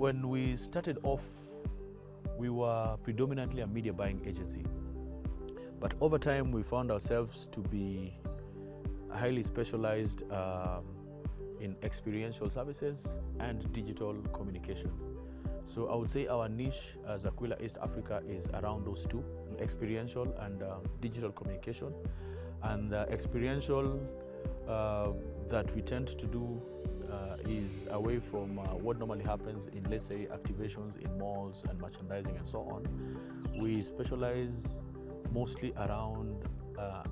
When we started off, we were predominantly a media buying agency. But over time, we found ourselves to be highly specialized in experiential services and digital communication. So I would say our niche as Aquila East Africa is around those two, experiential and digital communication. And experiential that we tend to do is away from what normally happens in, let's say, activations in malls and merchandising and so on. We specialize mostly around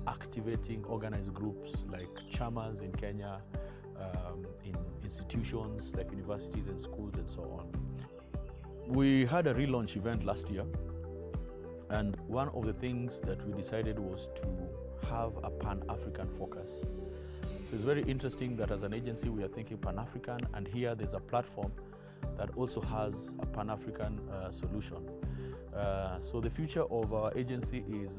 activating organized groups like chamas in Kenya, in institutions like universities and schools and so on. We had a relaunch event last year, and one of the things that we decided was to have a Pan-African focus. So it's very interesting that as an agency we are thinking Pan-African, and here there's a platform that also has a Pan-African solution. So the future of our agency is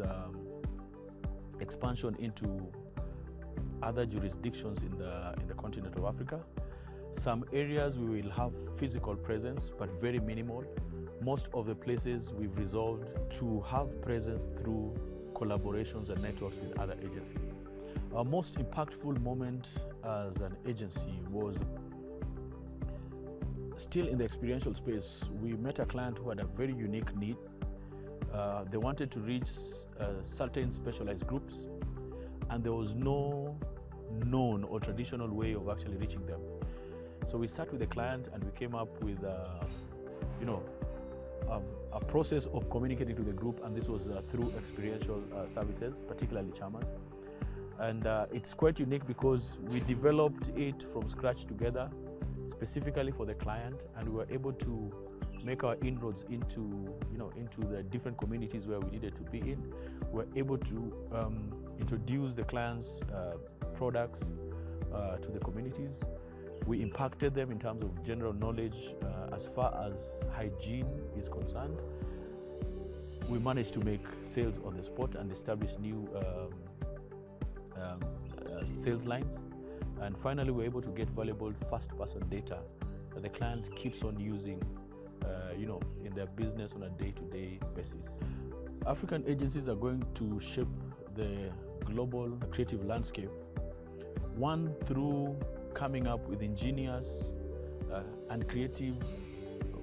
expansion into other jurisdictions in the continent of Africa. Some areas we will have physical presence, but very minimal. Most of the places we've resolved to have presence through collaborations and networks with other agencies. Our most impactful moment as an agency was still in the experiential space. We met a client who had a very unique need. They wanted to reach certain specialized groups, and there was no known or traditional way of actually reaching them. So we sat with the client and we came up with a process of communicating to the group, and this was through experiential services, particularly chamas. And it's quite unique because we developed it from scratch together, specifically for the client, and we were able to make our inroads into the different communities where we needed to be in. We were able to introduce the client's products to the communities. We impacted them in terms of general knowledge as far as hygiene is concerned. We managed to make sales on the spot and establish new sales lines. And finally, we're able to get valuable first-person data that the client keeps on using in their business on a day-to-day basis. African agencies are going to shape the global creative landscape, one through coming up with ingenious and creative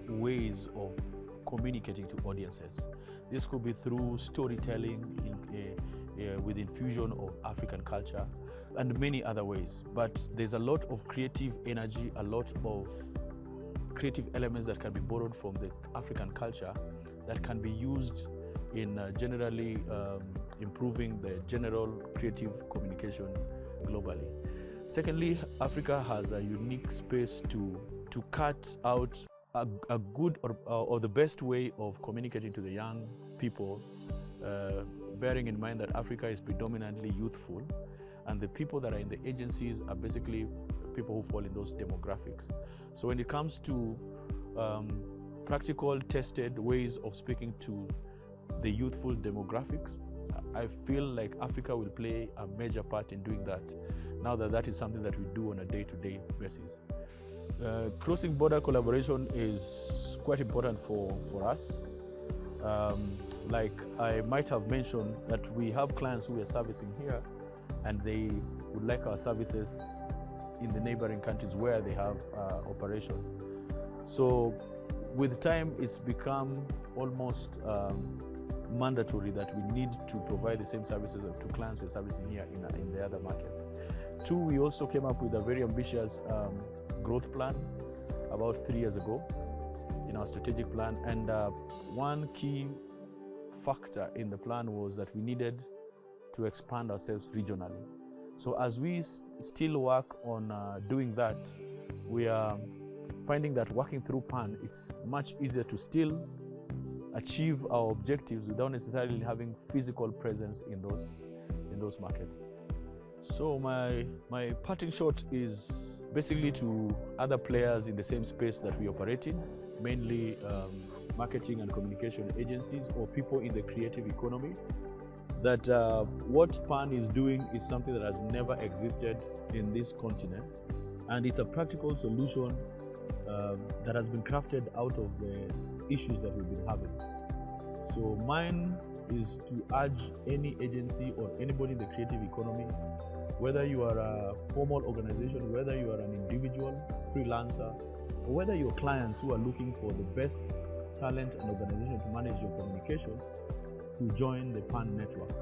ways of communicating to audiences. This could be through storytelling with infusion of African culture and many other ways. But there's a lot of creative energy, a lot of creative elements that can be borrowed from the African culture that can be used in generally improving the general creative communication globally. Secondly, Africa has a unique space to cut out a good or the best way of communicating to the young people, bearing in mind that Africa is predominantly youthful, and the people that are in the agencies are basically people who fall in those demographics. So when it comes to practical, tested ways of speaking to the youthful demographics, I feel like Africa will play a major part in doing that, now that that is something that we do on a day-to-day basis. Crossing border collaboration is quite important for us. Like I might have mentioned that we have clients who we are servicing here, and they would like our services in the neighboring countries where they have operation. So with time, it's become almost mandatory that we need to provide the same services to clients we're servicing here in the other markets. Two, we also came up with a very ambitious growth plan about 3 years ago in our strategic plan, and one key factor in the plan was that we needed to expand ourselves regionally. So as we still work on doing that, we are finding that working through PAAN, it's much easier to still achieve our objectives without necessarily having physical presence in those markets. So my parting shot is basically to other players in the same space that we operate in, mainly marketing and communication agencies or people in the creative economy, that what PAAN is doing is something that has never existed in this continent, and it's a practical solution that has been crafted out of the issues that we've been having. So mine is to urge any agency or anybody in the creative economy, whether you are a formal organization, whether you are an individual, freelancer, or whether your clients who are looking for the best talent and organization to manage your communication, to join the PAAN network.